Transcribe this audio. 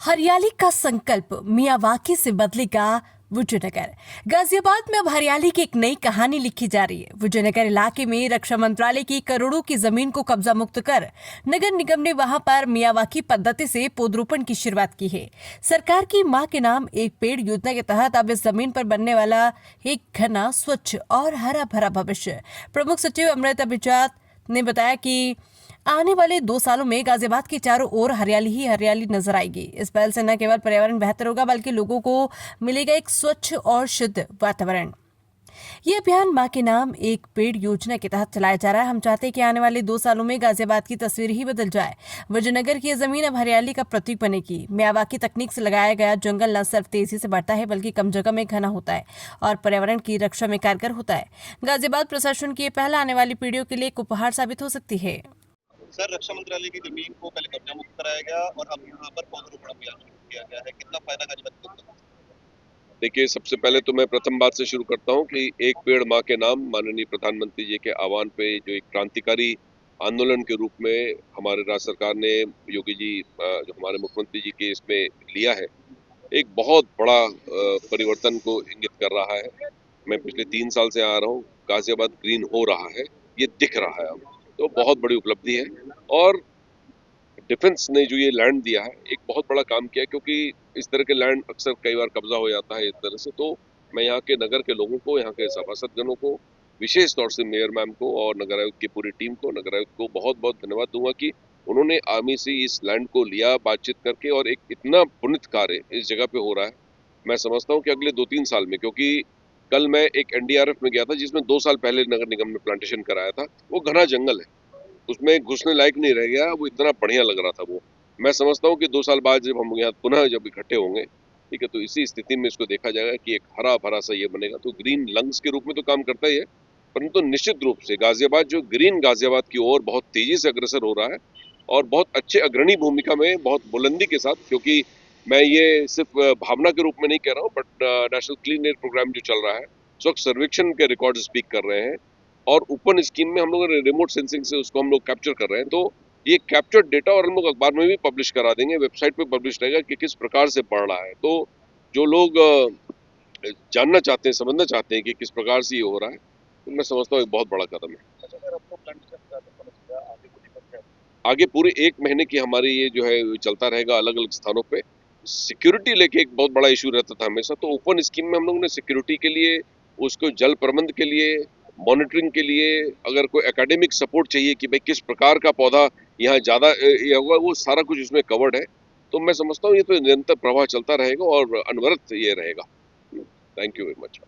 हरियाली का संकल्प मियावाकी से बदलेगा विजयनगर। गाजियाबाद में अब हरियाली की एक नई कहानी लिखी जा रही है। विजयनगर इलाके में रक्षा मंत्रालय की करोड़ों की जमीन को कब्जा मुक्त कर नगर निगम ने वहां पर मियावाकी पद्धति से पौधरोपण की शुरुआत की है। सरकार की मां के नाम एक पेड़ योजना के तहत अब इस जमीन पर बनने वाला एक घना, स्वच्छ और हरा भरा भविष्य। प्रमुख सचिव अमृत अभिजात ने बताया कि आने वाले 2 सालों में गाजियाबाद के चारों ओर हरियाली ही हरियाली नजर आएगी। इस पहल से न केवल पर्यावरण बेहतर होगा बल्कि लोगों को मिलेगा एक स्वच्छ और शुद्ध वातावरण। ये अभियान मां के नाम एक पेड़ योजना के तहत चलाया जा रहा है। हम चाहते हैं कि आने वाले 2 सालों में गाजियाबाद की तस्वीर ही बदल जाए। विजयनगर की यह जमीन अब हरियाली का प्रतीक बनेगी। मियावाकी तकनीक से लगाया गया जंगल न सिर्फ तेजी से बढ़ता है बल्कि कम जगह में घना होता है और पर्यावरण की रक्षा में कारगर होता है। गाजियाबाद प्रशासन की यह पहल आने वाली पीढ़ियों के लिए एक उपहार साबित हो सकती है। सर, रक्षा मंत्रालय की जमीन को पहले कब्जा मुक्त कराया गया और अब यहाँ पर पौधरोपण अभियान शुरू किया गया है। कितना फायदा गाजियाबाद को होगा? देखिए, सबसे पहले तो मैं प्रथम बात से शुरू करता हूँ कि एक पेड़ माँ के नाम माननीय प्रधानमंत्री जी के आह्वान पे जो एक क्रांतिकारी आंदोलन के रूप में हमारे राज्य सरकार ने योगी जी जो हमारे मुख्यमंत्री जी के इसमें लिया है, एक बहुत बड़ा परिवर्तन को इंगित कर रहा है। मैं पिछले 3 साल से आ रहा हूँ, गाजियाबाद ग्रीन हो रहा है, ये दिख रहा है अब, तो बहुत बड़ी उपलब्धि है। और डिफेंस ने जो ये लैंड दिया है, एक बहुत बड़ा काम किया है, क्योंकि इस तरह के लैंड अक्सर कई बार कब्जा हो जाता है इस तरह से। तो मैं यहाँ के नगर के लोगों को, यहाँ के सभासदगणों को, विशेष तौर से मेयर मैम को और नगर आयुक्त की पूरी टीम को, नगर आयुक्त को बहुत बहुत धन्यवाद दूंगा कि उन्होंने आर्मी से इस लैंड को लिया, बातचीत करके, और एक इतना पुनित कार्य इस जगह पे हो रहा है। मैं समझता हूँ कि अगले 2-3 साल में, क्योंकि कल मैं एक एनडीआरएफ में गया था जिसमें 2 साल पहले नगर निगम ने प्लांटेशन कराया था, वो घना जंगल है, उसमें घुसने लायक नहीं रह गया, वो इतना बढ़िया लग रहा था वो। मैं समझता हूँ कि 2 साल बाद जब हम यहाँ पुनः जब इकट्ठे होंगे, ठीक है, तो इसी स्थिति में इसको देखा जाएगा कि एक हरा भरा सा ये बनेगा। तो ग्रीन लंग्स के रूप में तो काम करता ही है, परंतु निश्चित रूप से गाजियाबाद जो ग्रीन गाजियाबाद की ओर बहुत तेजी से अग्रसर हो रहा है और बहुत अच्छे अग्रणी भूमिका में, बहुत बुलंदी के साथ, क्योंकि मैं ये सिर्फ भावना के रूप में नहीं कह रहा हूँ, but national clean air programme जो चल रहा है, स्वच्छ सर्वेक्षण के रिकॉर्ड स्पीक कर रहे हैं और ओपन स्कीम में हम लोग रिमोट सेंसिंग से उसको हम लोग कैप्चर कर रहे हैं। तो ये कैप्चर्ड डेटा और हम लोग अखबार में भी पब्लिश करा देंगे, वेबसाइट पे पब्लिश रहेगा कि किस प्रकार से बढ़ रहा है। तो जो लोग जानना चाहते हैं, समझना चाहते हैं कि किस प्रकार से ये हो रहा है, तो मैं समझता हूँ एक बहुत बड़ा कदम है। अच्छा सर, अब तो प्लांटेशन खत्म हो गया, आगे कुछ दिक्कत है? आगे पूरे 1 महीने की हमारी ये जो है चलता रहेगा अलग अलग स्थानों पे। सिक्योरिटी लेके एक बहुत बड़ा इशू रहता था हमेशा, तो ओपन स्कीम में हम लोगों ने सिक्योरिटी के लिए, उसको जल प्रबंध के लिए, मॉनिटरिंग के लिए, अगर कोई एकेडमिक सपोर्ट चाहिए कि भाई किस प्रकार का पौधा यहाँ ज्यादा ये होगा, वो सारा कुछ इसमें कवर्ड है। तो मैं समझता हूँ ये तो निरंतर प्रवाह चलता रहेगा और अनवरत ये रहेगा। Thank you very much.